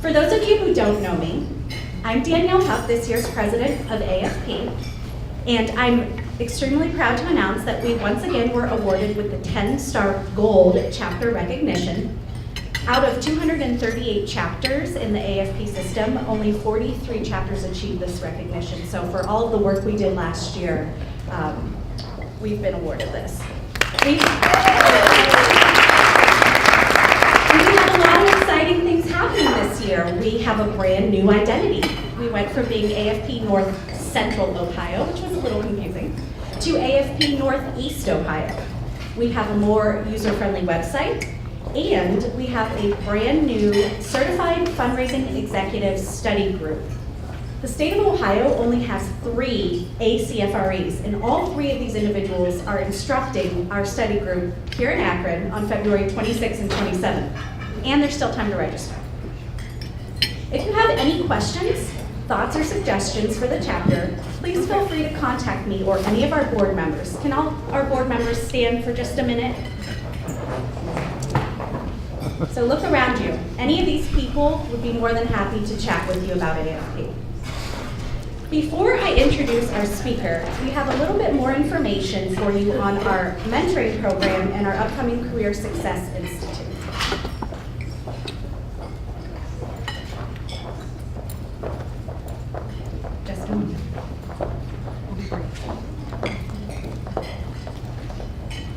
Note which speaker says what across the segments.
Speaker 1: For those of you who don't know me, I'm Danielle Huff, this year's president of AFP, and I'm extremely proud to announce that we once again were awarded with the 10-star gold chapter recognition. Out of 238 chapters in the AFP system, only 43 chapters achieved this recognition. So for all of the work we did last year, we've been awarded this. We have a lot of exciting things happening this year. We have a brand new identity. We went from being AFP North Central Ohio, which was a little confusing, to AFP Northeast Ohio. We have a more user-friendly website, and we have a brand new Certified Fundraising Executive Study Group. The state of Ohio only has 3 ACFREs, and all 3 of these individuals are instructing our study group here in Akron on February 26th and 27th, and there's still time to register. If you have any questions, thoughts, or suggestions for the chapter, please feel free to contact me or any of our board members. Can all our board members stand for just a minute? So look around you. Any of these people would be more than happy to chat with you about AFP. Before I introduce our speaker, we have a little bit more information for you on our mentoring program and our upcoming Career Success Institute. Just a moment.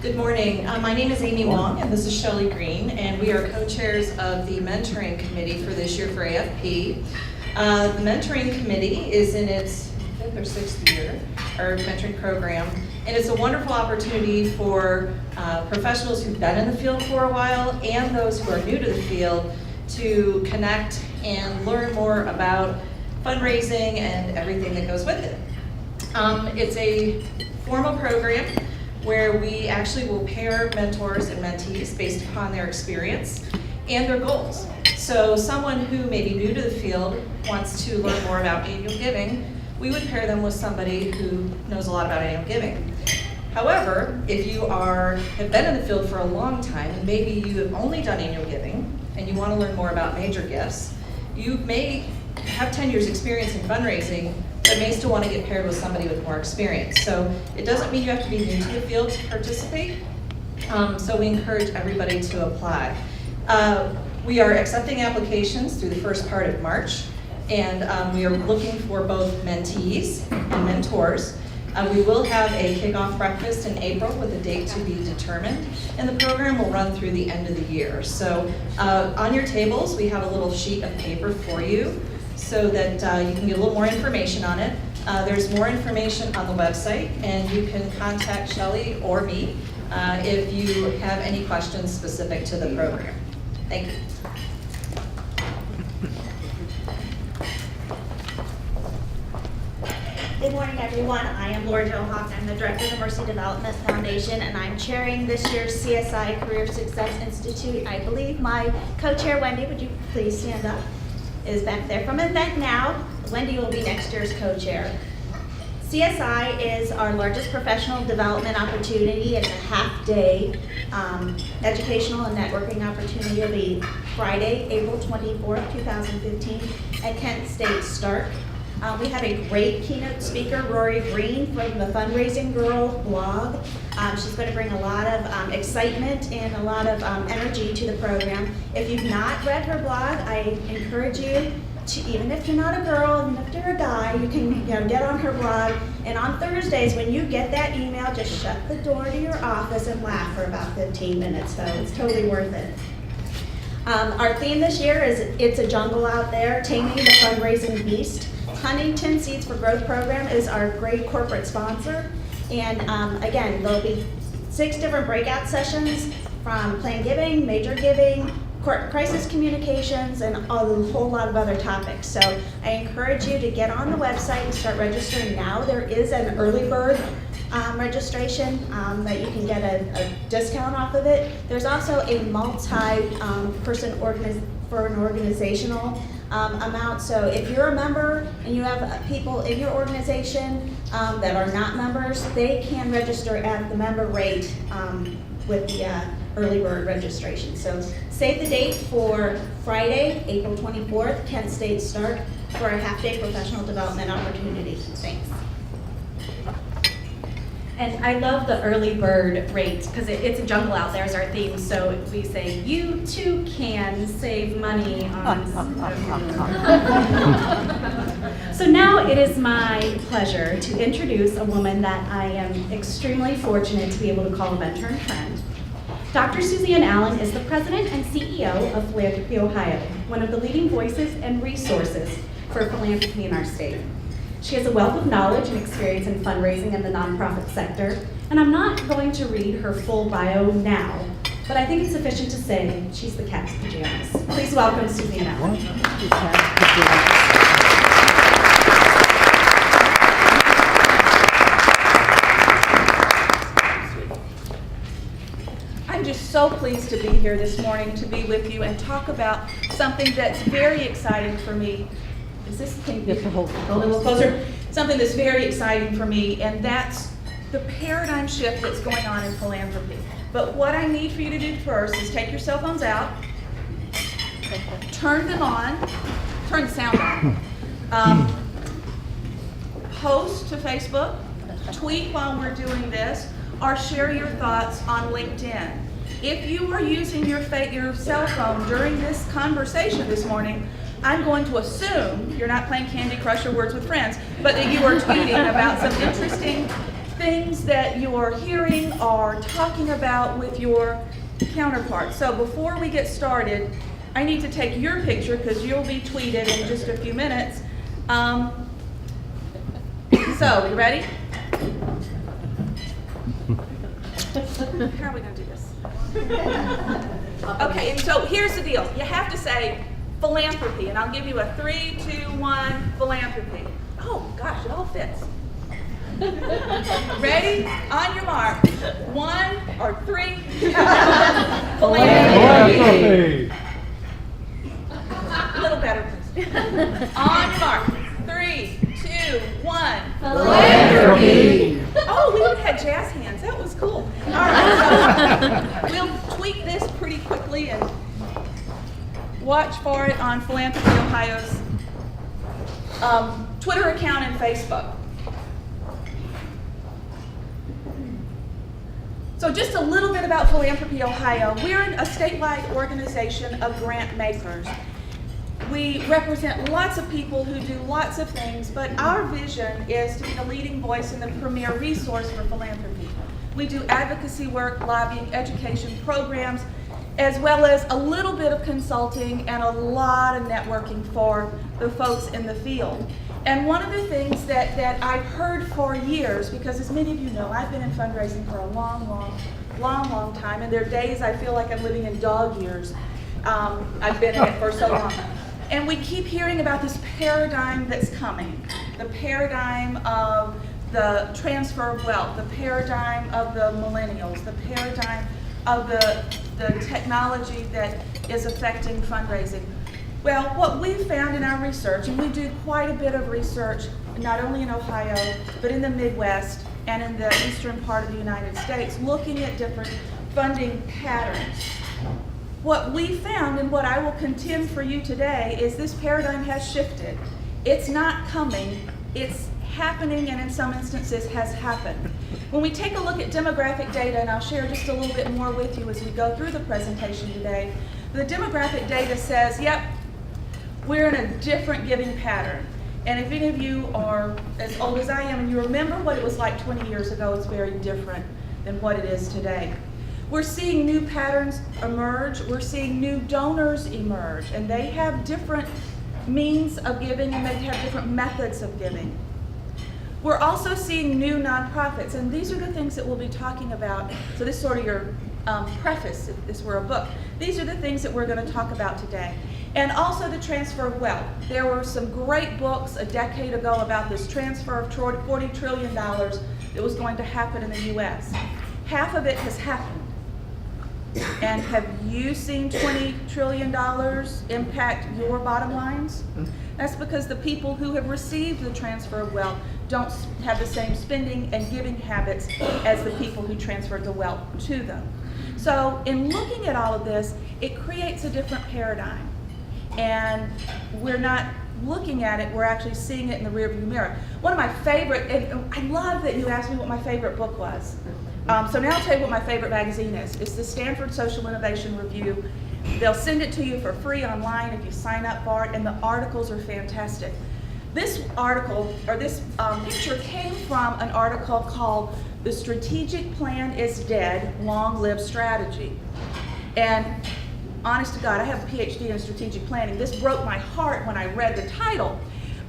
Speaker 2: Good morning. My name is Amy Wong, and this is Shelley Green, and we are co-chairs of the mentoring committee for this year for AFP. The mentoring committee is in its 5th or 6th year, our mentoring program, and it's a wonderful opportunity for professionals who've been in the field for a while and those who are new to the field to connect and learn more about fundraising and everything that goes with it. It's a formal program where we actually will pair mentors and mentees based upon their experience and their goals. So someone who may be new to the field wants to learn more about annual giving, we would pair them with somebody who knows a lot about annual giving. However, if you have been in the field for a long time and maybe you have only done annual giving and you want to learn more about major gifts, you may have 10 years experience in fundraising but may still want to get paired with somebody with more experience. So it doesn't mean you have to be new to the field to participate, so we encourage everybody to apply. We are accepting applications through the first part of March, and we are looking for both mentees and mentors. We will have a kickoff breakfast in April with a date to be determined, and the program will run through the end of the year. So on your tables, we have a little sheet of paper for you so that you can get a little more information on it. There's more information on the website, and you can contact Shelley or me if you have any questions specific to the program. Thank you.
Speaker 3: Good morning, everyone. I am Laura Jo Hawks. I'm the Director of the Mercy Development Foundation, and I'm chairing this year's CSI Career Success Institute. I believe my co-chair, Wendy, would you please stand up, is back there. From Event Now, Wendy will be next year's co-chair. CSI is our largest professional development opportunity. It's a half-day educational and networking opportunity. It'll be Friday, April 24th, 2015 at Kent State Stark. We have a great keynote speaker, Rory Green from the Fundraising Girl blog. She's going to bring a lot of excitement and a lot of energy to the program. If you've not read her blog, I encourage you to, even if you're not a girl, even if you're a guy, you can get on her blog. And on Thursdays, when you get that email, just shut the door to your office and laugh for about 15 minutes. So it's totally worth it. Our theme this year is It's a Jungle Out There, Taming the Fundraising Beast. Huntington Seeds for Growth program is our great corporate sponsor. And again, there'll be 6 different breakout sessions from planned giving, major giving, crisis communications, and a whole lot of other topics. So I encourage you to get on the website and start registering now. There is an early bird registration that you can get a discount off of it. There's also a multi-person for an organizational amount. So if you're a member and you have people in your organization that are not members, they can register at the member rate with the early bird registration. So save the date for Friday, April 24th, Kent State start for a half-day professional development opportunity. Thanks.
Speaker 1: And I love the early bird rate because it's a jungle out there is our theme. So we say, you too can save money on. So now it is my pleasure to introduce a woman that I am extremely fortunate to be able to call a mentor and friend. Dr. Suzanne Allen is the president and CEO of Philanthropy Ohio, one of the leading voices and resources for philanthropy in our state. She has a wealth of knowledge and experience in fundraising in the nonprofit sector, and I'm not going to read her full bio now, but I think it's sufficient to say she's the cat's pajamas. Please welcome Suzanne Allen.
Speaker 4: I'm just so pleased to be here this morning to be with you and talk about something that's very exciting for me. Is this thing hold a little closer? Something that's very exciting for me, and that's the paradigm shift that's going on in philanthropy. But what I need for you to do first is take your cell phones out, turn them on, turn the sound on, post to Facebook, tweet while we're doing this, or share your thoughts on LinkedIn. If you are using your cell phone during this conversation this morning, I'm going to assume you're not playing Candy Crush or Words with Friends, but that you are tweeting about some interesting things that you are hearing or talking about with your counterparts. So before we get started, I need to take your picture because you'll be tweeted in just a few minutes. So, you ready? How are we going to do this? Okay, and so here's the deal. You have to say philanthropy, and I'll give you a 3, 2, 1, philanthropy. Oh gosh, it all fits. Ready? On your mark. 1 or 3. Philanthropy. A little better, please. On your mark. 3, 2, 1. Philanthropy. Oh, we even had jazz hands. That was cool. All right, so we'll tweak this pretty quickly and watch for it on Philanthropy Ohio's Twitter account and Facebook. So just a little bit about Philanthropy Ohio. We're a statewide organization of grant makers. We represent lots of people who do lots of things, but our vision is to be the leading voice and the premier resource for philanthropy. We do advocacy work, lobbying, education programs, as well as a little bit of consulting and a lot of networking for the folks in the field. And one of the things that I've heard for years, because as many of you know, I've been in fundraising for a long time, and there are days I feel like I'm living in dog years. I've been in it for so long. And we keep hearing about this paradigm that's coming, the paradigm of the transfer of wealth, the paradigm of the millennials, the paradigm of the technology that is affecting fundraising. Well, what we've found in our research, and we do quite a bit of research, not only in Ohio, but in the Midwest and in the eastern part of the United States, looking at different funding patterns. What we found, and what I will contend for you today, is this paradigm has shifted. It's not coming, it's happening, and in some instances has happened. When we take a look at demographic data, and I'll share just a little bit more with you as we go through the presentation today, the demographic data says, yep, we're in a different giving pattern. And if any of you are as old as I am and you remember what it was like 20 years ago, it's very different than what it is today. We're seeing new patterns emerge. We're seeing new donors emerge, and they have different means of giving and they have different methods of giving. We're also seeing new nonprofits, and these are the things that we'll be talking about. So this is sort of your preface, if this were a book. These are the things that we're going to talk about today. And also the transfer of wealth. There were some great books a decade ago about this transfer of $40 trillion that was going to happen in the U.S. Half of it has happened. And have you seen $20 trillion impact your bottom lines? That's because the people who have received the transfer of wealth don't have the same spending and giving habits as the people who transferred the wealth to them. So in looking at all of this, it creates a different paradigm. And we're not looking at it, we're actually seeing it in the rearview mirror. One of my favorite, and I love that you asked me what my favorite book was. So now I'll tell you what my favorite magazine is. It's the Stanford Social Innovation Review. They'll send it to you for free online if you sign up for it, and the articles are fantastic. This article, or this picture came from an article called "The Strategic Plan is Dead, Long Live Strategy." And honest to God, I have a PhD in strategic planning. This broke my heart when I read the title.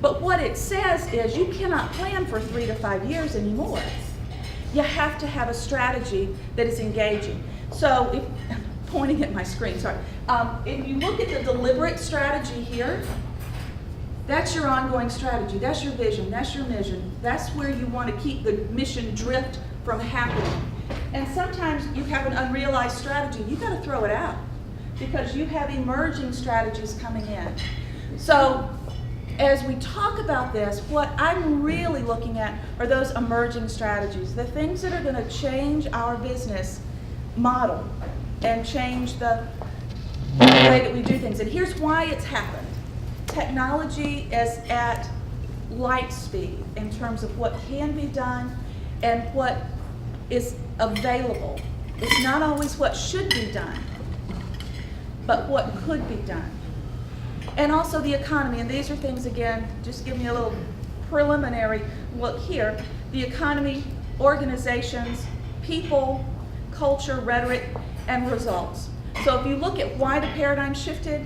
Speaker 4: But what it says is you cannot plan for 3 to 5 years anymore. You have to have a strategy that is engaging. So, if, pointing at my screen, sorry. If you look at the deliberate strategy here, that's your ongoing strategy. That's your vision. That's your mission. That's where you want to keep the mission drift from happening. And sometimes you have an unrealized strategy. You got to throw it out because you have emerging strategies coming in. So as we talk about this, what I'm really looking at are those emerging strategies, the things that are going to change our business model and change the way that we do things. And here's why it's happened. Technology is at light speed in terms of what can be done and what is available. It's not always what should be done, but what could be done. And also the economy, and these are things, again, just give me a little preliminary look here. The economy, organizations, people, culture, rhetoric, and results. So if you look at why the paradigm shifted,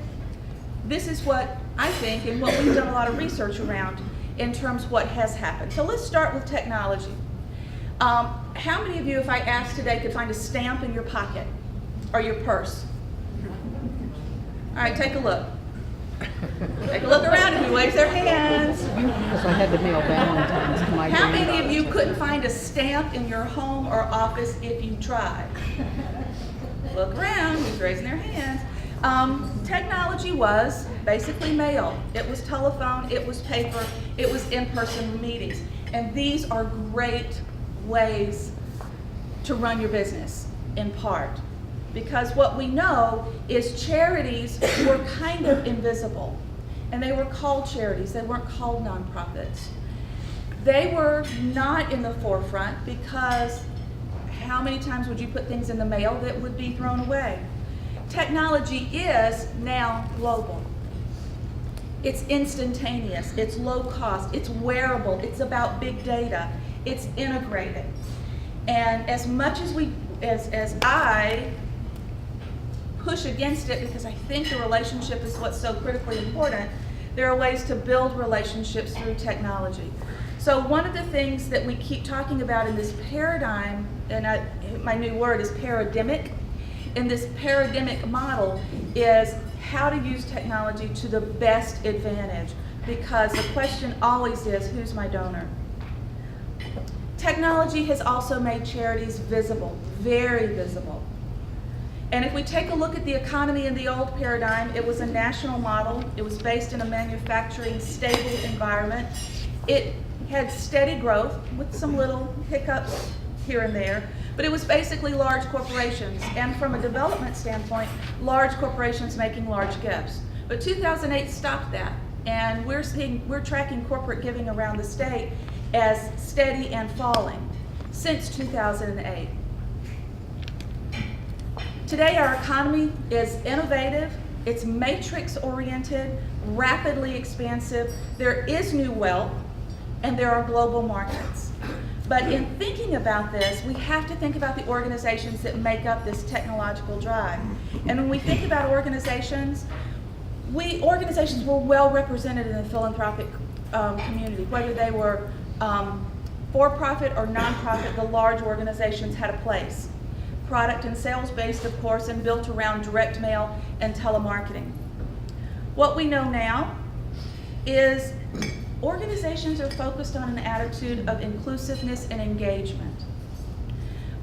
Speaker 4: this is what I think, and what we've done a lot of research around in terms of what has happened. So let's start with technology. How many of you, if I asked today, could find a stamp in your pocket or your purse? All right, take a look. Take a look around and who waves their hands.
Speaker 5: Because I had to mail Valentine's to my
Speaker 4: How many of
Speaker 5: granddaughter.
Speaker 4: you couldn't find a stamp in your home or office if you tried? Look around, who's raising their hands? Technology was basically mail. It was telephone, it was paper, it was in-person meetings. And these are great ways to run your business, in part. Because what we know is charities were kind of invisible. And they were called charities, they weren't called nonprofits. They were not in the forefront because how many times would you put things in the mail that would be thrown away? Technology is now global. It's instantaneous, it's low cost, it's wearable, it's about big data, it's integrated. And as much as I push against it because I think the relationship is what's so critically important, there are ways to build relationships through technology. So one of the things that we keep talking about in this paradigm, and my new word is paradigmic, in this paradigmic model is how to use technology to the best advantage, because the question always is, who's my donor? Technology has also made charities visible, very visible. And if we take a look at the economy in the old paradigm, it was a national model. It was based in a manufacturing, stable environment. It had steady growth with some little hiccups here and there, but it was basically large corporations. And from a development standpoint, large corporations making large gifts. But 2008 stopped that. And we're tracking corporate giving around the state as steady and falling since 2008. Today our economy is innovative, it's matrix oriented, rapidly expansive, there is new wealth, and there are global markets. But in thinking about this, we have to think about the organizations that make up this technological drive. And when we think about organizations were well represented in the philanthropic community, whether they were for-profit or non-profit, the large organizations had a place. Product and sales based, of course, and built around direct mail and telemarketing. What we know now is organizations are focused on an attitude of inclusiveness and engagement.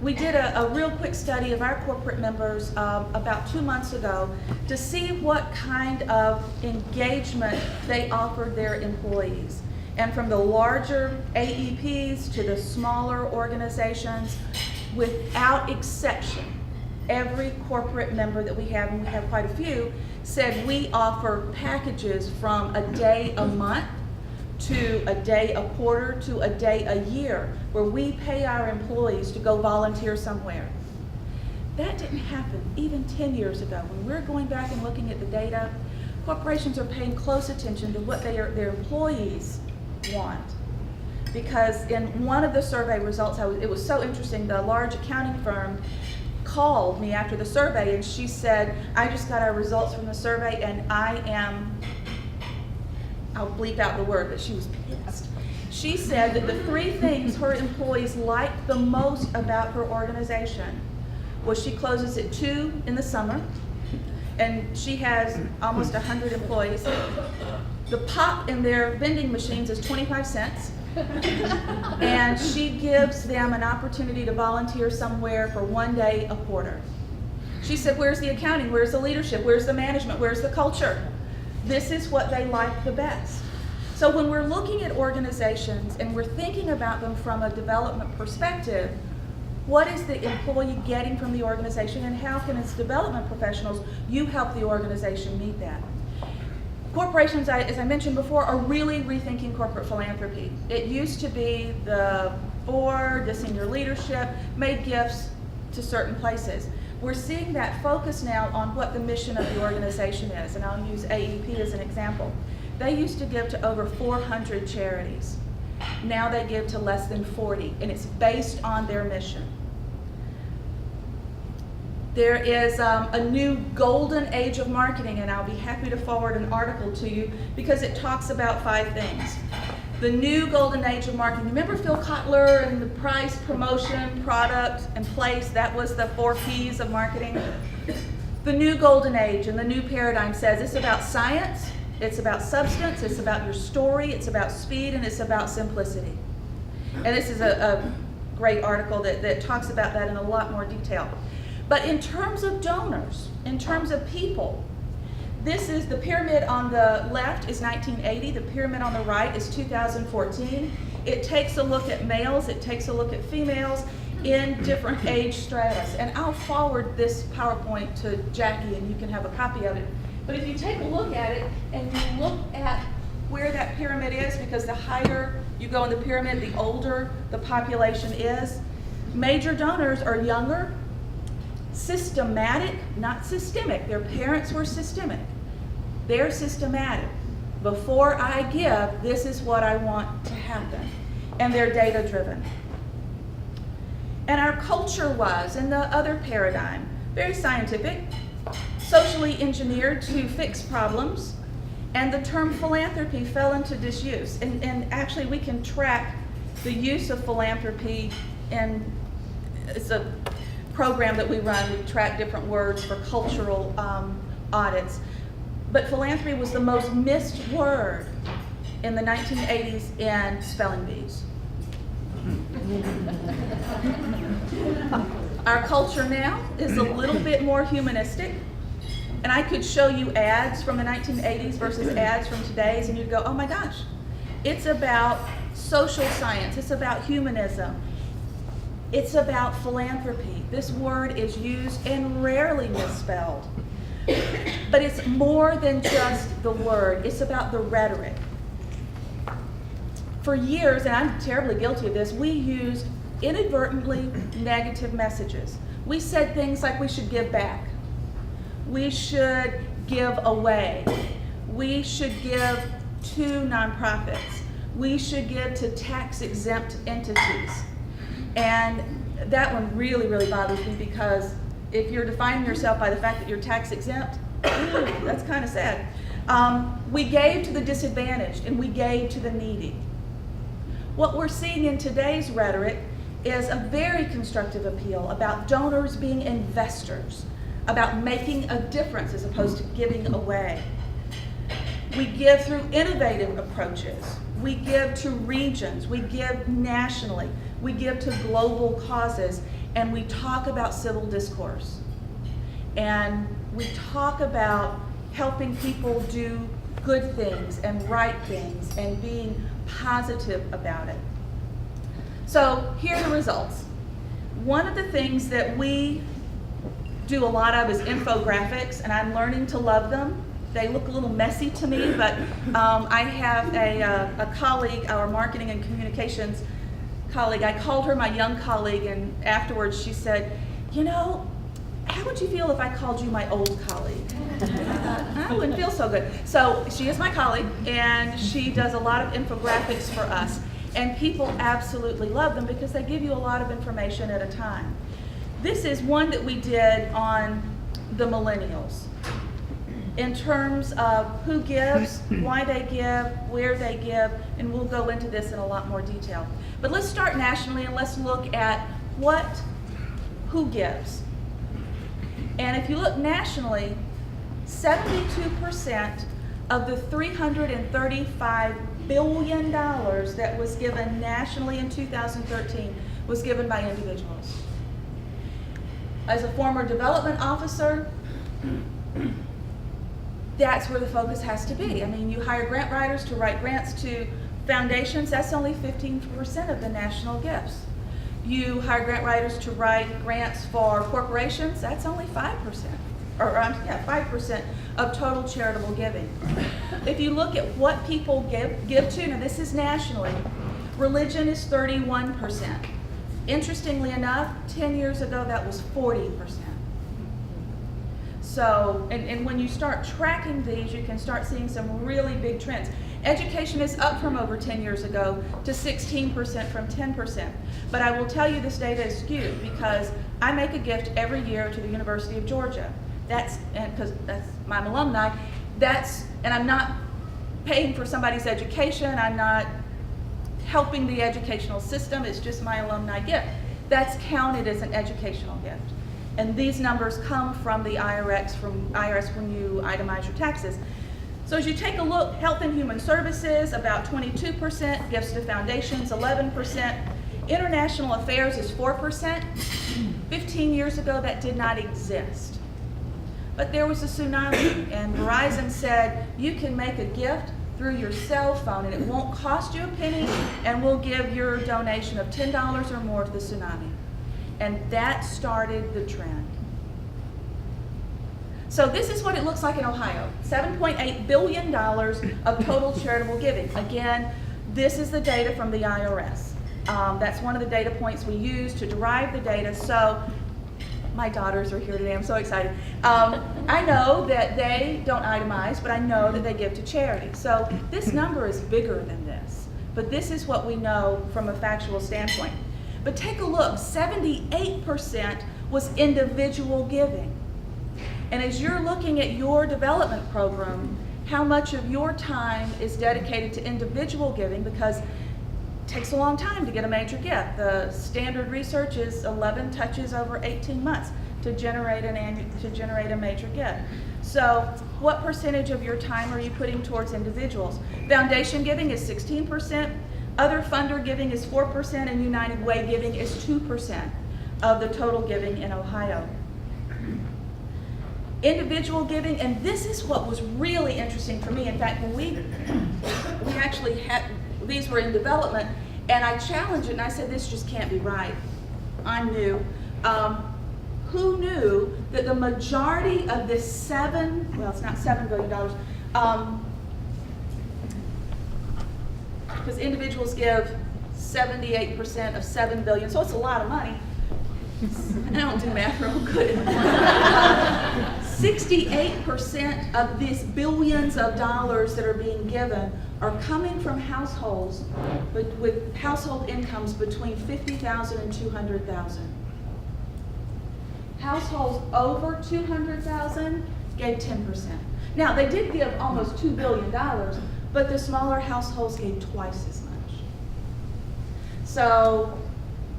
Speaker 4: We did a real quick study of our corporate members about 2 months ago to see what kind of engagement they offered their employees. And from the larger AEPs to the smaller organizations, without exception, every corporate member that we have, and we have quite a few, said we offer packages from a day a month to a day a quarter to a day a year, where we pay our employees to go volunteer somewhere. That didn't happen even 10 years ago. When we're going back and looking at the data, corporations are paying close attention to what their employees want. Because in one of the survey results, it was so interesting, the large accounting firm called me after the survey and she said, I just got our results from the survey and I'll bleep out the word, but she was pissed. She said that the 3 things her employees liked the most about her organization was she closes at 2 in the summer, and she has almost 100 employees. The pop in their vending machines is 25 cents. And she gives them an opportunity to volunteer somewhere for 1 day a quarter. She said, where's the accounting? Where's the leadership? Where's the management? Where's the culture? This is what they like the best. So when we're looking at organizations and we're thinking about them from a development perspective, what is the employee getting from the organization, and how can, as development professionals, you help the organization meet that? Corporations, as I mentioned before, are really rethinking corporate philanthropy. It used to be the board, the senior leadership, made gifts to certain places. We're seeing that focus now on what the mission of the organization is, and I'll use AEP as an example. They used to give to over 400 charities. Now they give to less than 40, and it's based on their mission. There is a new golden age of marketing, and I'll be happy to forward an article to you because it talks about 5 things. The new golden age of marketing. Remember Phil Kotler and the price, promotion, product, and place? That was the 4 Ps of marketing. The new golden age and the new paradigm says it's about science, it's about substance, it's about your story, it's about speed, and it's about simplicity. And this is a great article that talks about that in a lot more detail. But in terms of donors, in terms of people, this is the pyramid on the left is 1980, the pyramid on the right is 2014. It takes a look at males, it takes a look at females in different age stratas. And I'll forward this PowerPoint to Jackie and you can have a copy of it. But if you take a look at it and you look at where that pyramid is, because the higher you go in the pyramid, the older the population is. Major donors are younger, systematic, not systemic. Their parents were systemic. They're systematic. Before I give, this is what I want to happen. And they're data driven. And our culture was, in the other paradigm, very scientific, socially engineered to fix problems, and the term philanthropy fell into disuse. And actually we can track the use of philanthropy, and it's a program that we run. We track different words for cultural audits. But philanthropy was the most missed word in the 1980s in spelling bees. Our culture now is a little bit more humanistic. And I could show you ads from the 1980s versus ads from today's, and you'd go, oh my gosh, it's about social science, it's about humanism, it's about philanthropy. This word is used and rarely misspelled. But it's more than just the word, it's about the rhetoric. For years, and I'm terribly guilty of this, we used inadvertently negative messages. We said things like we should give back. We should give away. We should give to nonprofits. We should give to tax-exempt entities. And that one really, really bothers me, because if you're defining yourself by the fact that you're tax-exempt, that's kind of sad. We gave to the disadvantaged and we gave to the needy. What we're seeing in today's rhetoric is a very constructive appeal about donors being investors, about making a difference as opposed to giving away. We give through innovative approaches. We give to regions. We give nationally. We give to global causes. And we talk about civil discourse. And we talk about helping people do good things and right things and being positive about it. So here are the results. One of the things that we do a lot of is infographics, and I'm learning to love them. They look a little messy to me, but I have a colleague, our marketing and communications colleague. I called her my young colleague, and afterwards she said, you know, how would you feel if I called you my old colleague? I wouldn't feel so good. So she is my colleague, and she does a lot of infographics for us. And people absolutely love them because they give you a lot of information at a time. This is one that we did on the millennials in terms of who gives, why they give, where they give, and we'll go into this in a lot more detail. But let's start nationally and let's look at who gives. And if you look nationally, 72% of the $335 billion that was given nationally in 2013 was given by individuals. As a former development officer, that's where the focus has to be. I mean, you hire grant writers to write grants to foundations, that's only 15% of the national gifts. You hire grant writers to write grants for corporations, that's only 5%, or 5% of total charitable giving. If you look at what people give to, now this is nationally, religion is 31%. Interestingly enough, 10 years ago that was 40%. So, and when you start tracking these, you can start seeing some really big trends. Education is up from over 10 years ago to 16% from 10%. But I will tell you this data is skewed because I make a gift every year to the University of Georgia. Because that's my alumni. And I'm not paying for somebody's education. I'm not helping the educational system. It's just my alumni gift. That's counted as an educational gift. And these numbers come from the IRS when you itemize your taxes. So as you take a look, Health and Human Services, about 22%, gifts to foundations, 11%, International Affairs is 4%. 15 years ago, that did not exist. But there was a tsunami, and Verizon said, you can make a gift through your cell phone, and it won't cost you a penny, and we'll give your donation of $10 or more to the tsunami. And that started the trend. So this is what it looks like in Ohio. $7.8 billion of total charitable giving. Again, this is the data from the IRS. That's one of the data points we use to derive the data. So my daughters are here today. I'm so excited. I know that they don't itemize, but I know that they give to charity. So this number is bigger than this. But this is what we know from a factual standpoint. But take a look, 78% was individual giving. And as you're looking at your development program, how much of your time is dedicated to individual giving, because it takes a long time to get a major gift. The standard research is 11 touches over 18 months to generate a major gift. So what percentage of your time are you putting towards individuals? Foundation giving is 16%. Other funder giving is 4%, and United Way giving is 2% of the total giving in Ohio. Individual giving, and this is what was really interesting for me. In fact, when we actually had, these were in development, and I challenged it and I said, this just can't be right. I'm new. Who knew that the majority of this it's not $7 billion, because individuals give 78% of $7 billion, so it's a lot of money. I don't do math real good. 68% of these billions of dollars that are being given are coming from households with household incomes between $50,000 and $200,000. Households over $200,000 gave 10%. Now, they did give almost $2 billion, but the smaller households gave twice as much. So,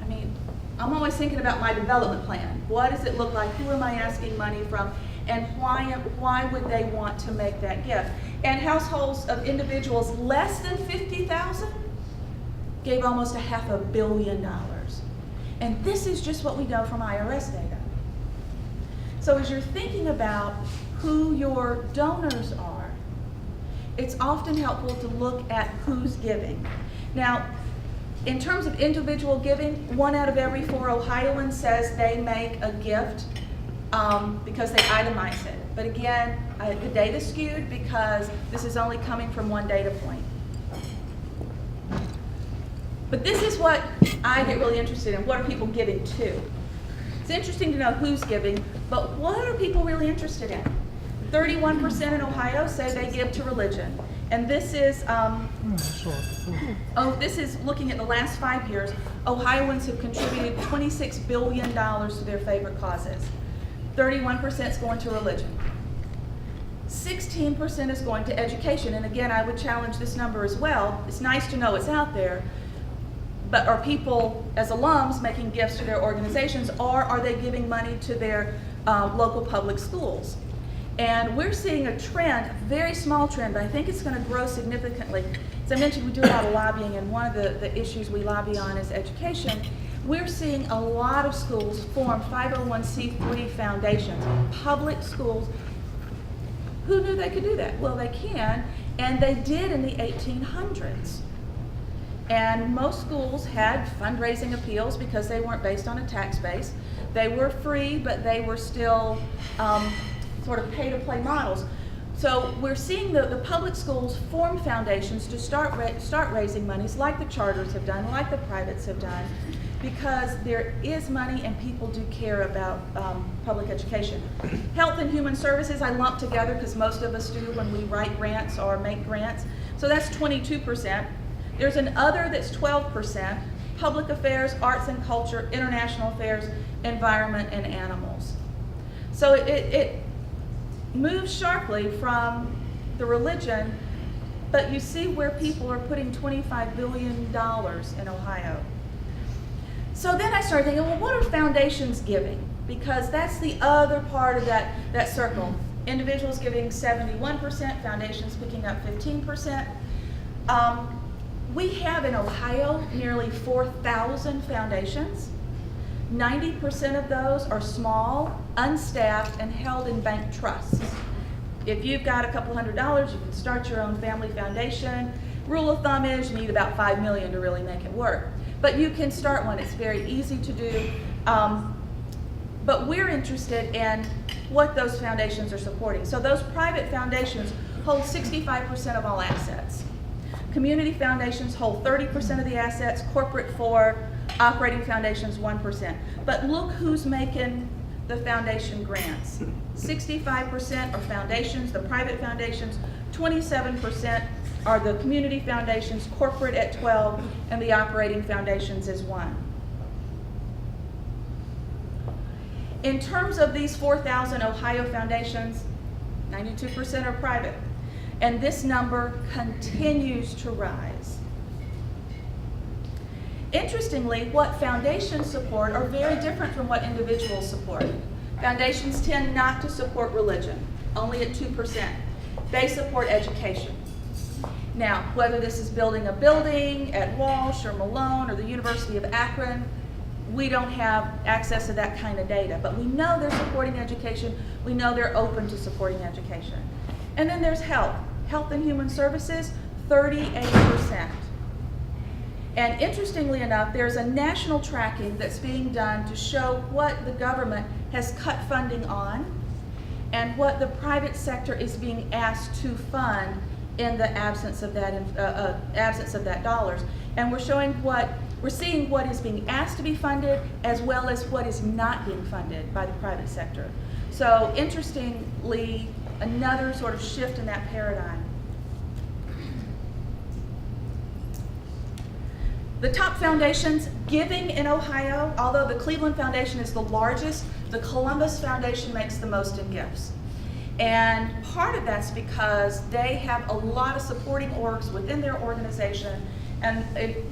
Speaker 4: I mean, I'm always thinking about my development plan. What does it look like? Who am I asking money from? And why would they want to make that gift? And households of individuals less than $50,000 gave almost $500 million. And this is just what we know from IRS data. So as you're thinking about who your donors are, it's often helpful to look at who's giving. Now, in terms of individual giving, 1 out of every 4 Ohioans says they make a gift because they itemize it. But again, the data's skewed because this is only coming from one data point. But this is what I get really interested in. What are people giving to? It's interesting to know who's giving, but what are people really interested in? 31% in Ohio say they give to religion. And this is, this is looking at the last 5 years. Ohioans have contributed $26 billion to their favorite causes. 31% is going to religion. 16% is going to education. And again, I would challenge this number as well. It's nice to know it's out there. But are people, as alums, making gifts to their organizations, or are they giving money to their local public schools? And we're seeing a trend, very small trend, but I think it's going to grow significantly. As I mentioned, we do a lot of lobbying, and one of the issues we lobby on is education. We're seeing a lot of schools form 501c3 foundations, public schools. Who knew they could do that? Well, they can, and they did in the 1800s. And most schools had fundraising appeals because they weren't based on a tax base. They were free, but they were still sort of pay-to-play models. So we're seeing the public schools form foundations to start raising monies like the charters have done, like the privates have done, because there is money and people do care about public education. Health and human services I lump together because most of us do when we write grants or make grants. So that's 22%. There's an other that's 12%, public affairs, arts and culture, international affairs, environment, and animals. So it moves sharply from the religion, but you see where people are putting $25 billion in Ohio. So then I started thinking, well, what are foundations giving? Because that's the other part of that circle. Individuals giving 71%, foundations picking up 15%. We have in Ohio nearly 4,000 foundations. 90% of those are small, unstaffed, and held in bank trusts. If you've got a couple $100, you can start your own family foundation. Rule of thumb is you need about $5 million to really make it work. But you can start one. It's very easy to do. But we're interested in what those foundations are supporting. So those private foundations hold 65% of all assets. Community foundations hold 30% of the assets, corporate 4%, operating foundations 1%. But look who's making the foundation grants. 65% are foundations, the private foundations, 27% are the community foundations, corporate at 12%, and the operating foundations is 1%. In terms of these 4,000 Ohio foundations, 92% are private. And this number continues to rise. Interestingly, what foundations support are very different from what individuals support. Foundations tend not to support religion, only at 2%. They support education. Now, whether this is building a building at Walsh or Malone or the University of Akron, we don't have access to that kind of data, but we know they're supporting education. We know they're open to supporting education. And then there's health and human services, 38%. And interestingly enough, there's a national tracking that's being done to show what the government has cut funding on and what the private sector is being asked to fund in the absence of that dollars. And we're seeing what is being asked to be funded as well as what is not being funded by the private sector. So interestingly, another sort of shift in that paradigm. The top foundations giving in Ohio, although the Cleveland Foundation is the largest, the Columbus Foundation makes the most in gifts. And part of that's because they have a lot of supporting orgs within their organization. And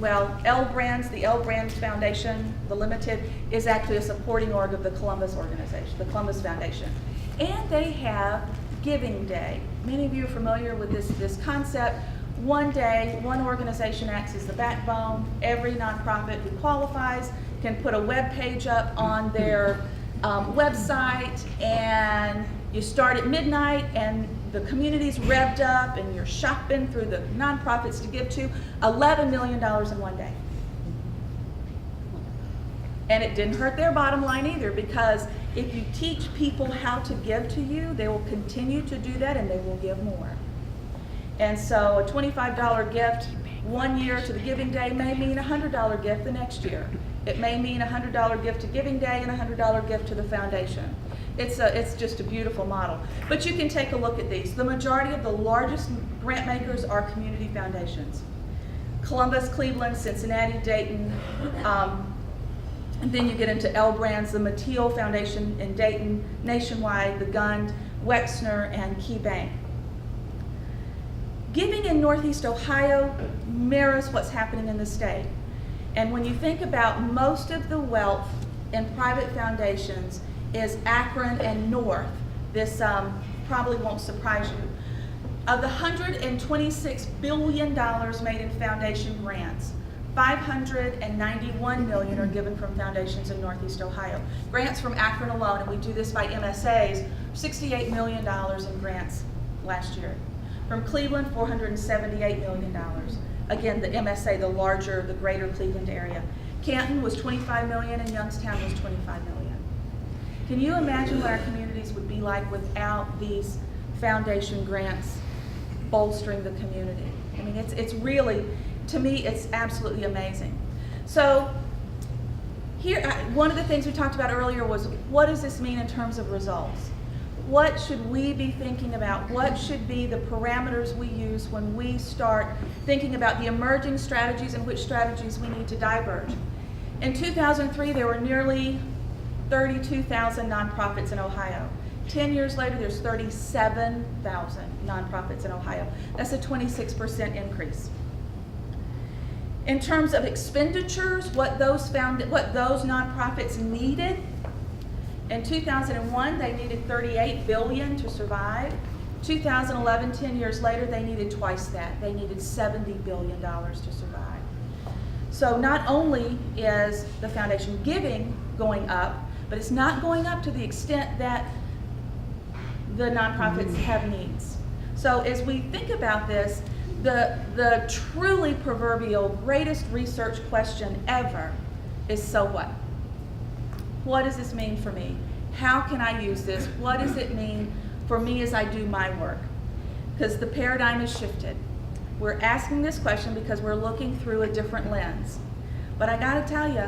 Speaker 4: L Brands, the L Brands Foundation, the Limited, is actually a supporting org of the Columbus organization, the Columbus Foundation. And they have Giving Day. Many of you are familiar with this concept. One day, one organization acts as the backbone. Every nonprofit who qualifies can put a web page up on their website, and you start at midnight and the community's revved up and you're shopping through the nonprofits to give to $11 million in one day. And it didn't hurt their bottom line either, because If you teach people how to give to you, they will continue to do that and they will give more. And so a $25 gift one year to the Giving Day may mean a $100 gift the next year. It may mean a $100 gift to Giving Day and a $100 gift to the foundation. It's just a beautiful model. But you can take a look at these. The majority of the largest grant makers are community foundations. Columbus, Cleveland, Cincinnati, Dayton, and then you get into L Brands, the Mateel Foundation in Dayton, Nationwide, the Gund, Wexner, and Key Bank. Giving in Northeast Ohio mirrors what's happening in the state. And when you think about most of the wealth in private foundations is Akron and North, this probably won't surprise you. Of the $126 billion made in foundation grants, $591 million are given from foundations in Northeast Ohio. Grants from Akron alone, and we do this by MSAs, $68 million in grants last year. From Cleveland, $478 million. Again, the MSA, the larger, the greater Cleveland area. Canton was $25 million and Youngstown was $25 million. Can you imagine what our communities would be like without these foundation grants bolstering the community? I mean, it's really, to me, it's absolutely amazing. So here, one of the things we talked about earlier was, what does this mean in terms of results? What should we be thinking about? What should be the parameters we use when we start thinking about the emerging strategies and which strategies we need to diverge? In 2003, there were nearly 32,000 nonprofits in Ohio. 10 years later, there's 37,000 nonprofits in Ohio. That's a 26% increase. In terms of expenditures, what those nonprofits needed, in 2001, they needed $38 billion to survive. 2011, 10 years later, they needed twice that. They needed $70 billion to survive. So not only is the foundation giving going up, but it's not going up to the extent that the nonprofits have needs. So as we think about this, the truly proverbial greatest research question ever is, so what? What does this mean for me? How can I use this? What does it mean for me as I do my work? Because the paradigm has shifted. We're asking this question because we're looking through a different lens. But I gotta tell you,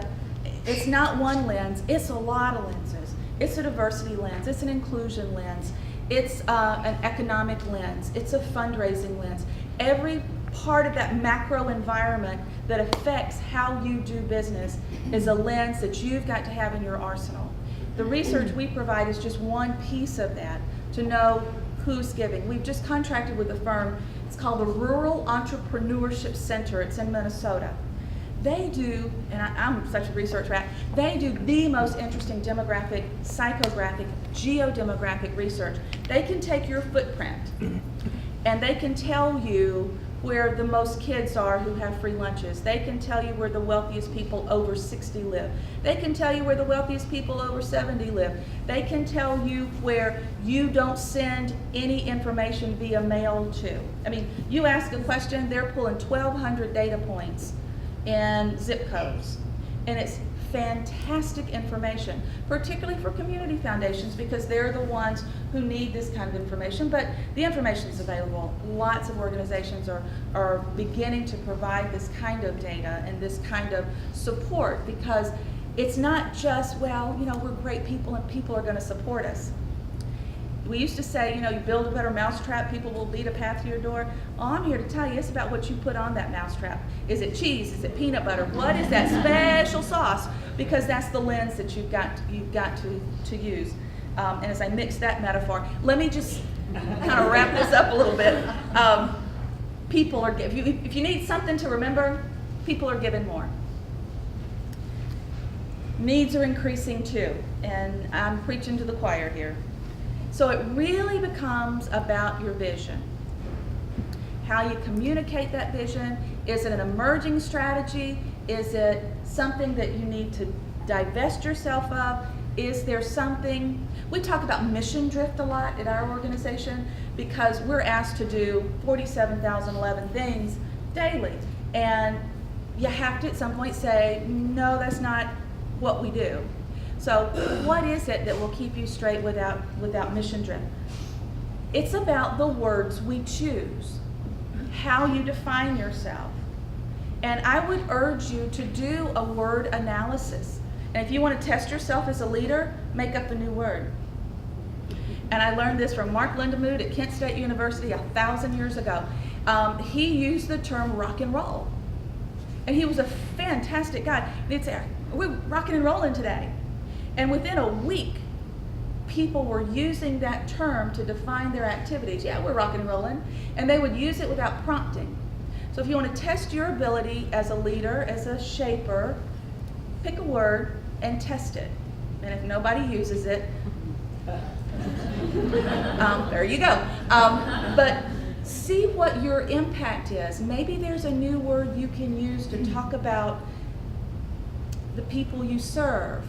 Speaker 4: it's not one lens, it's a lot of lenses. It's a diversity lens, it's an inclusion lens, it's an economic lens, it's a fundraising lens. Every part of that macro environment that affects how you do business is a lens that you've got to have in your arsenal. The research we provide is just one piece of that to know who's giving. We've just contracted with a firm, it's called the Rural Entrepreneurship Center, it's in Minnesota. They do, and I'm such a research rat, they do the most interesting demographic, psychographic, geodemographic research. They can take your footprint and they can tell you where the most kids are who have free lunches. They can tell you where the wealthiest people over 60 live. They can tell you where the wealthiest people over 70 live. They can tell you where you don't send any information via mail to. I mean, you ask a question, they're pulling 1,200 data points and zip codes. And it's fantastic information, particularly for community foundations because they're the ones who need this kind of information, but the information is available. Lots of organizations are beginning to provide this kind of data and this kind of support because it's not just, well, you know, we're great people and people are going to support us. We used to say, you know, you build a better mousetrap, people will lead a path to your door. Oh, I'm here to tell you, it's about what you put on that mousetrap. Is it cheese? Is it peanut butter? What is that special sauce? Because that's the lens that you've got to use. And as I mix that metaphor, let me just kind of wrap this up a little bit. People are giving. If you need something to remember, people are giving more. Needs are increasing too, and I'm preaching to the choir here. So it really becomes about your vision. How you communicate that vision. Is it an emerging strategy? Is it something that you need to divest yourself of? Is there something, we talk about mission drift a lot at our organization because we're asked to do 47,011 things daily. And you have to at some point say, no, that's not what we do. So what is it that will keep you straight without mission driven? It's about the words we choose, how you define yourself. And I would urge you to do a word analysis. And if you want to test yourself as a leader, make up a new word. And I learned this from Mark Lindemood at Kent State University 1,000 years ago. He used the term rock and roll. And he was a fantastic guy. And he'd say, we're rocking and rolling today. And within a week, people were using that term to define their activities. Yeah, we're rocking and rolling. And they would use it without prompting. So if you want to test your ability as a leader, as a shaper, pick a word and test it. And if nobody uses it, there you go. But see what your impact is. Maybe there's a new word you can use to talk about the people you serve.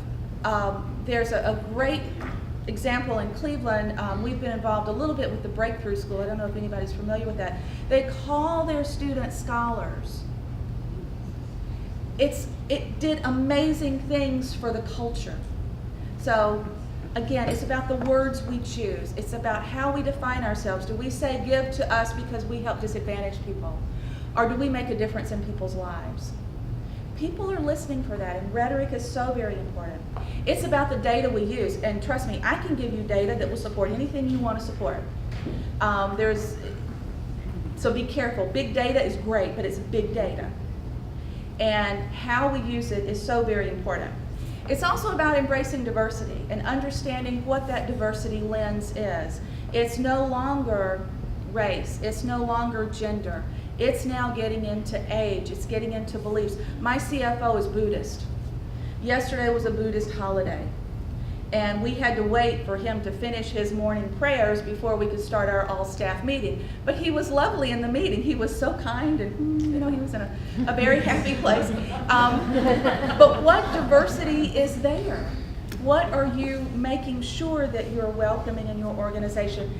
Speaker 4: There's a great example in Cleveland. We've been involved a little bit with the Breakthrough School. I don't know if anybody's familiar with that. They call their students scholars. It did amazing things for the culture. So again, it's about the words we choose. It's about how we define ourselves. Do we say give to us because we help disadvantaged people? Or do we make a difference in people's lives? People are listening for that, and rhetoric is so very important. It's about the data we use, and trust me, I can give you data that will support anything you want to support. So be careful. Big data is great, but it's big data. And how we use it is so very important. It's also about embracing diversity and understanding what that diversity lens is. It's no longer race. It's no longer gender. It's now getting into age. It's getting into beliefs. My CFO is Buddhist. Yesterday was a Buddhist holiday. And we had to wait for him to finish his morning prayers before we could start our all-staff meeting. But he was lovely in the meeting. He was so kind, and he was in a very happy place. But what diversity is there? What are you making sure that you're welcoming in your organization?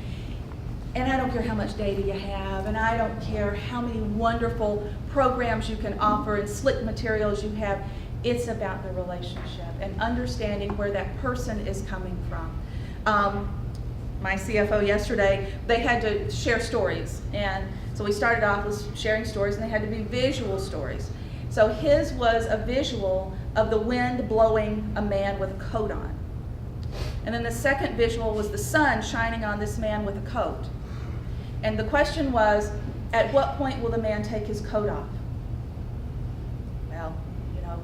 Speaker 4: And I don't care how much data you have, and I don't care how many wonderful programs you can offer and slick materials you have. It's about the relationship and understanding where that person is coming from. My CFO yesterday, they had to share stories. And so we started off with sharing stories, and they had to be visual stories. So his was a visual of the wind blowing a man with a coat on. And then the second visual was the sun shining on this man with a coat. And the question was, at what point will the man take his coat off? Well,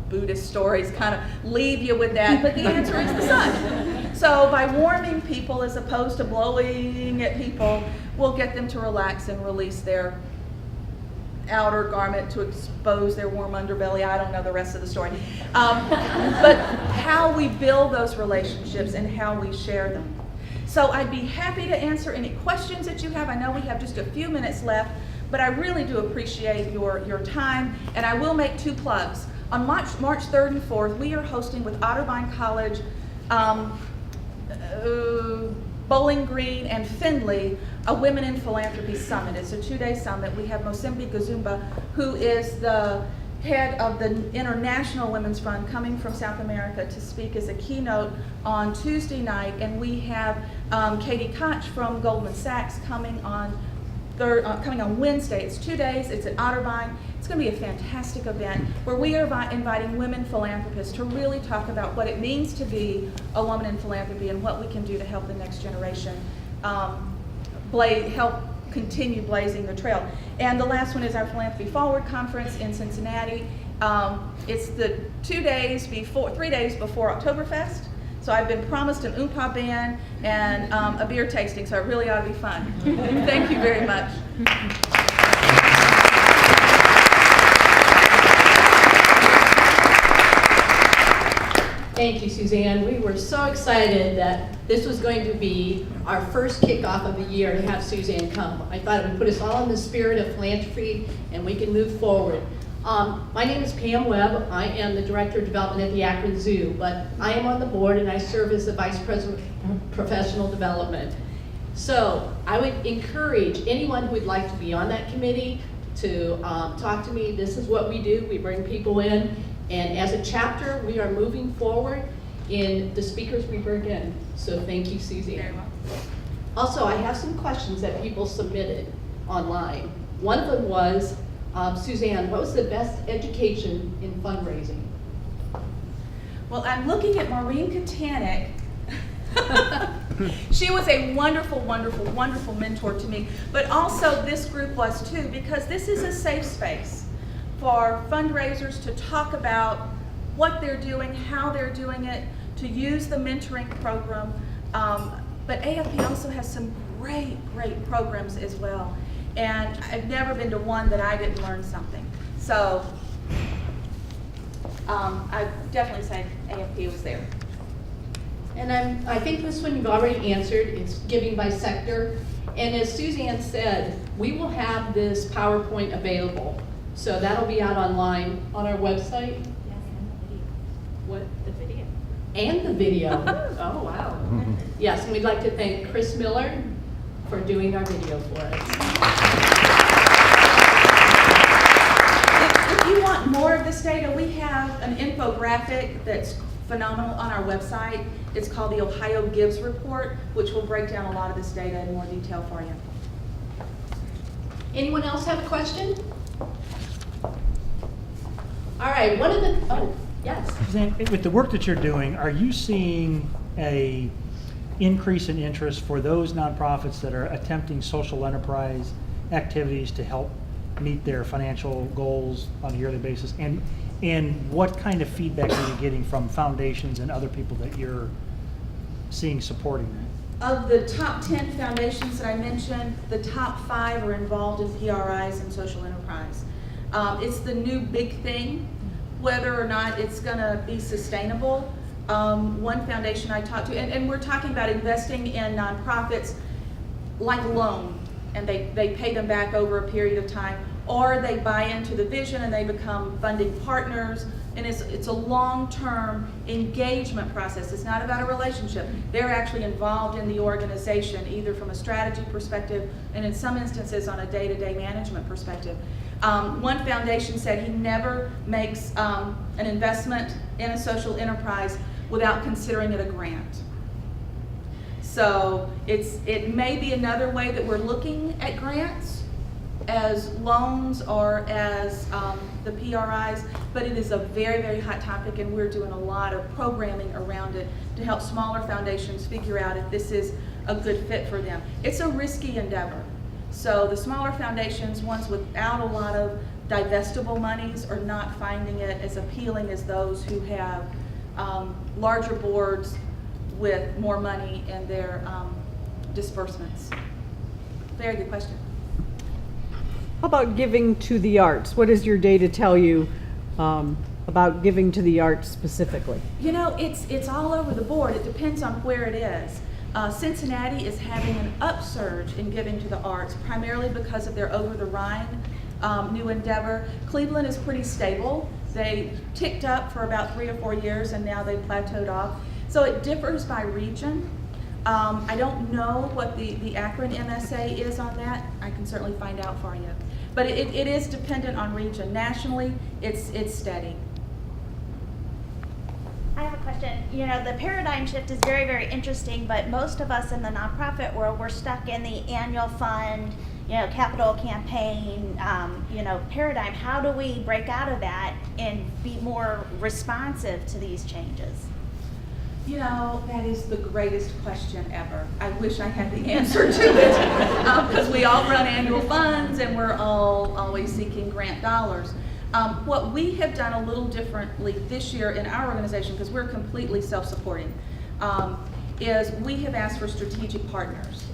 Speaker 4: Buddhist stories kind of leave you with that, but the answer is the sun. So by warming people as opposed to blowing at people, we'll get them to relax and release their outer garment to expose their warm underbelly. I don't know the rest of the story. But how we build those relationships and how we share them. So I'd be happy to answer any questions that you have. I know we have just a few minutes left, but I really do appreciate your time, and I will make 2 plugs. On March 3rd and 4th, we are hosting with Otterbein College, Bowling Green, and Findlay, a Women in Philanthropy Summit. It's a 2-day summit. We have Mosimbi Gazumba, who is the head of the International Women's Fund, coming from South America to speak as a keynote on Tuesday night. And we have Katie Koch from Goldman Sachs coming on Wednesday. It's 2 days. It's at Otterbein. It's going to be a fantastic event where we are inviting women philanthropists to really talk about what it means to be a woman in philanthropy and what we can do to help the next generation help continue blazing the trail. And the last one is our Philanthropy Forward Conference in Cincinnati. It's the 3 days before Oktoberfest. So I've been promised an oompa band and a beer tasting, so it really ought to be fun. Thank you very much.
Speaker 6: Thank you, Suzanne. We were so excited that this was going to be our first kickoff of the year to have Suzanne come. I thought it would put us all in the spirit of philanthropy and we can move forward. My name is Pam Webb. I am the Director of Development at the Akron Zoo, but I am on the board and I serve as the Vice President of Professional Development. So I would encourage anyone who would like to be on that committee to talk to me. This is what we do. We bring people in, and as a chapter, we are moving forward. in the speakers we bring in. So thank you, Suzanne. Also, I have some questions that people submitted online. One of them was, Suzanne, what was the best education in fundraising?
Speaker 4: Well, I'm looking at Maureen Katanik. She was a wonderful, wonderful, wonderful mentor to me, but also this group was too, because this is a safe space for fundraisers to talk about what they're doing, how they're doing it, to use the mentoring program. But AFP also has some great, great programs as well. And I've never been to one that I didn't learn something. So I definitely say AFP was there.
Speaker 6: And I think this one you've already answered. It's giving by sector. And as Suzanne said, we will have this PowerPoint available. So that'll be out online on our website.
Speaker 3: Yes, and the video.
Speaker 6: What?
Speaker 3: The video.
Speaker 6: And the video. Oh, wow. Yes, and we'd like to thank Chris Miller for doing our video for us.
Speaker 4: If you want more of this data, we have an infographic that's phenomenal on our website. It's called the Ohio Gives Report, which will break down a lot of this data in more detail for you.
Speaker 6: Anyone else have a question? All right, one of the, oh, yes.
Speaker 7: Suzanne, with the work that you're doing, are you seeing a increase in interest for those nonprofits that are attempting social enterprise activities to help meet their financial goals on a yearly basis? And what kind of feedback are you getting from foundations and other people that you're seeing supporting that?
Speaker 4: Of the top 10 foundations that I mentioned, the top 5 are involved in PRIs and social enterprise. It's the new big thing, whether or not it's going to be sustainable. One foundation I talked to, and we're talking about investing in nonprofits like a loan, and they pay them back over a period of time, or they buy into the vision and they become funding partners, and it's a long-term engagement process. It's not about a relationship. They're actually involved in the organization, either from a strategy perspective and in some instances on a day-to-day management perspective. One foundation said he never makes an investment in a social enterprise without considering it a grant. So it may be another way that we're looking at grants as loans or as the PRIs, but it is a very, very hot topic, and we're doing a lot of programming around it to help smaller foundations figure out if this is a good fit for them. It's a risky endeavor. So the smaller foundations, ones without a lot of divestible monies, are not finding it as appealing as those who have larger boards with more money in their disbursements. Very good question.
Speaker 5: How about giving to the arts? What does your data tell you about giving to the arts specifically?
Speaker 4: You know, it's all over the board. It depends on where it is. Cincinnati is having an upsurge in giving to the arts, primarily because of their Over the Rhine new endeavor. Cleveland is pretty stable. They ticked up for about 3 or 4 years, and now they've plateaued off. So it differs by region. I don't know what the Akron MSA is on that. I can certainly find out for you. But it is dependent on region. Nationally, it's steady.
Speaker 3: I have a question. You know, the paradigm shift is very, very interesting, but most of us in the nonprofit world, we're stuck in the annual fund, you know, capital campaign, paradigm. How do we break out of that and be more responsive to these changes?
Speaker 4: You know, that is the greatest question ever. I wish I had the answer to it, because we all run annual funds and we're all always seeking grant dollars. What we have done a little differently this year in our organization, because we're completely self-supporting, is we have asked for strategic partners.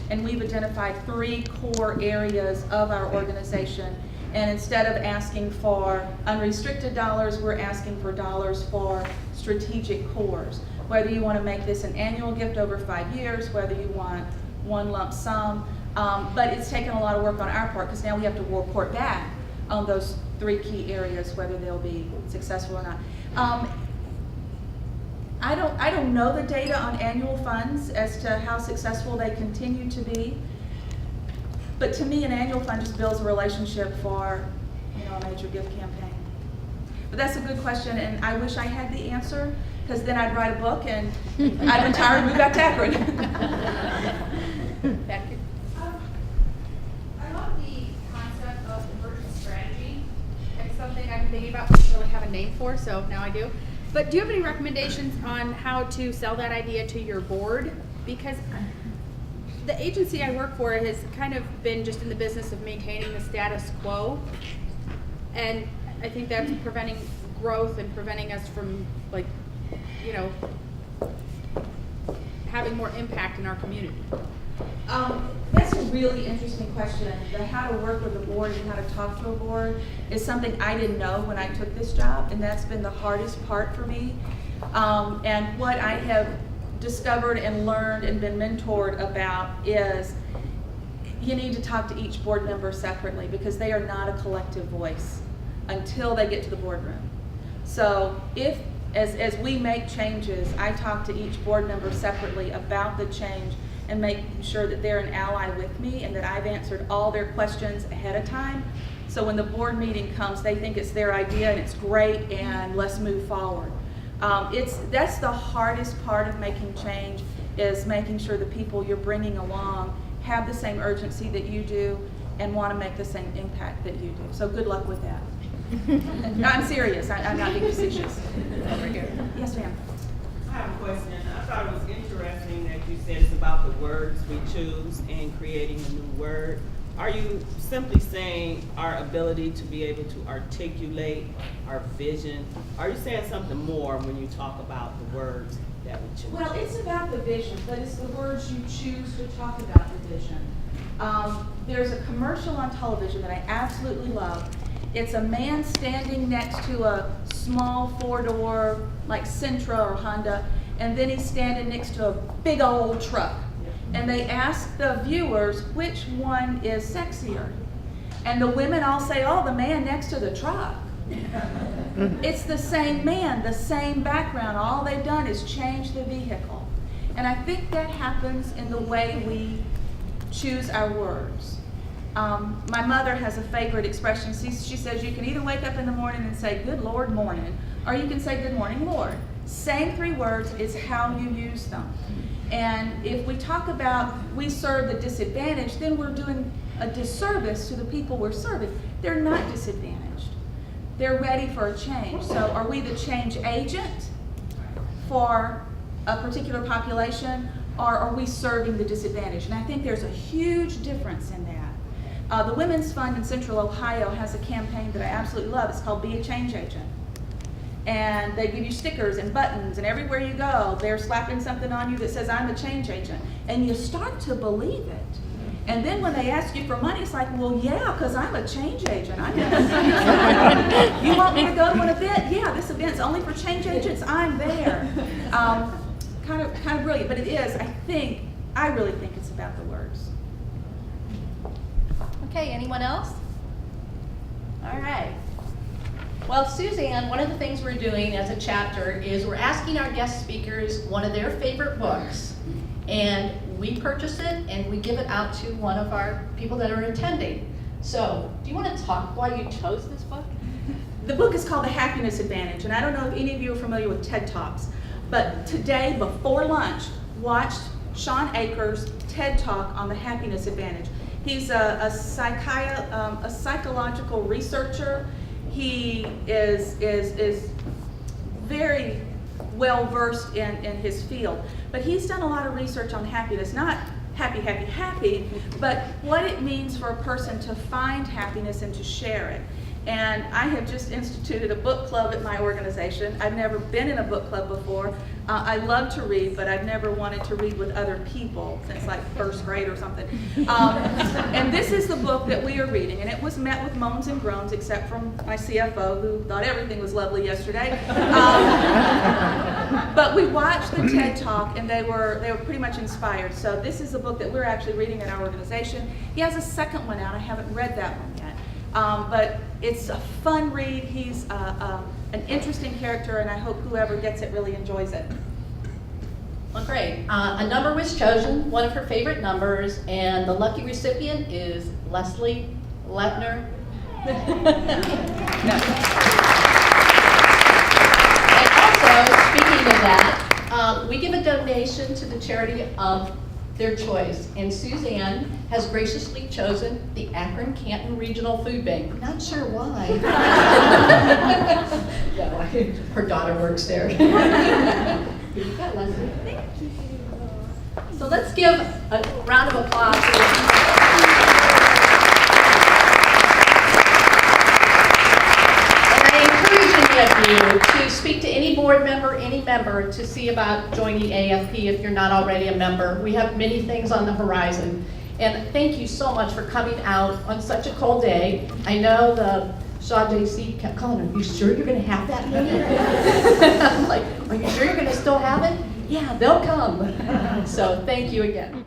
Speaker 4: And we've identified 3 core areas of our organization. And instead of asking for unrestricted dollars, we're asking for dollars for strategic cores. Whether you want to make this an annual gift over 5 years, whether you want one lump sum, but it's taken a lot of work on our part, because now we have to report back on those 3 key areas, whether they'll be successful or not. I don't know the data on annual funds as to how successful they continue to be. But to me, an annual fund just builds a relationship for, a major gift campaign. But that's a good question, and I wish I had the answer. because then I'd write a book and I'd retire and move back to Akron.
Speaker 8: Becky? I love the concept of emergent strategy. It's something I've been thinking about, but didn't really have a name for, so now I do. But do you have any recommendations on how to sell that idea to your board? Because the agency I work for has kind of been just in the business of maintaining the status quo. And I think that's preventing growth and preventing us from, like, you know, having more impact in our community.
Speaker 4: That's a really interesting question. The how to work with a board and how to talk to a board is something I didn't know when I took this job, and that's been the hardest part for me. And what I have discovered and learned and been mentored about is you need to talk to each board member separately because they are not a collective voice until they get to the boardroom. So as we make changes, I talk to each board member separately about the change and make sure that they're an ally with me and that I've answered all their questions ahead of time. So when the board meeting comes, they think it's their idea and it's great and let's move forward. That's the hardest part of making change, is making sure the people you're bringing along have the same urgency that you do and want to make the same impact that you do. So good luck with that. No, I'm serious. I'm not being facetious. Over here. Yes, ma'am.
Speaker 9: I have a question. I thought it was interesting that you said it's about the words we choose and creating a new word. Are you simply saying our ability to be able to articulate our vision? Are you saying something more when you talk about the words that we choose?
Speaker 4: Well, it's about the vision, but it's the words you choose to talk about the vision. There's a commercial on television that I absolutely love. It's a man standing next to a small four-door like Sentra or Honda, and then he's standing next to a big old truck. And they ask the viewers which one is sexier. And the women all say, oh, the man next to the truck. It's the same man, the same background. All they've done is change the vehicle. And I think that happens in the way we choose our words. My mother has a favorite expression. She says you can either wake up in the morning and say, good Lord, morning, or you can say, good morning, Lord. Same three words, is how you use them. And if we talk about we serve the disadvantaged, then we're doing a disservice to the people we're serving. They're not disadvantaged. They're ready for a change. So are we the change agent for a particular population, or are we serving the disadvantaged? And I think there's a huge difference in that. The Women's Fund in Central Ohio has a campaign that I absolutely love. It's called Be a Change Agent. And they give you stickers and buttons, and everywhere you go, they're slapping something on you that says, I'm a change agent. And you start to believe it. And then when they ask you for money, it's like, well, yeah, because I'm a change agent. You want me to go to an event? Yeah, this event's only for change agents. I'm there. Kind of brilliant, but it is, I really think it's about the words.
Speaker 1: Okay, anyone else? All right. Well, Suzanne, one of the things we're doing as a chapter is we're asking our guest speakers one of their favorite books, and we purchase it and we give it out to one of our people that are attending. So, do you want to talk why you chose this book?
Speaker 4: The book is called The Happiness Advantage, and I don't know if any of you are familiar with TED Talks, but today before lunch, watched Sean Akers' TED Talk on the Happiness Advantage. He's a psychological researcher. He is very well versed in his field, but he's done a lot of research on happiness, not happy, happy, happy, but what it means for a person to find happiness and to share it. And I have just instituted a book club at my organization. I've never been in a book club before. I love to read, but I've never wanted to read with other people since like first grade or something. And this is the book that we are reading, and it was met with moans and groans, except from my CFO, who thought everything was lovely yesterday. But we watched the TED Talk, and they were pretty much inspired. So this is the book that we're actually reading at our organization. He has a second one out. I haven't read that one yet. But it's a fun read. He's an interesting character, and I hope whoever gets it really enjoys it.
Speaker 1: Well, great. A number was chosen, one of her favorite numbers, and the lucky recipient is Leslie Lepner. And also, speaking
Speaker 6: of that, we give a donation to the charity of their choice. And Suzanne has graciously chosen the Akron-Canton Regional Food Bank. I'm not sure why. No, her daughter works there. You got Leslie. Thank you. So let's give a round of applause to the you to speak to any board member, any member, to see about joining AFP if you're not already a member. We have many things on the horizon. And thank you so much for coming out on such a cold day. I know the Shaw JC kept calling her, "You sure you're going to have that meeting?" I'm like, "Are you sure you're going to still have it?" "Yeah, they'll come." So thank you again.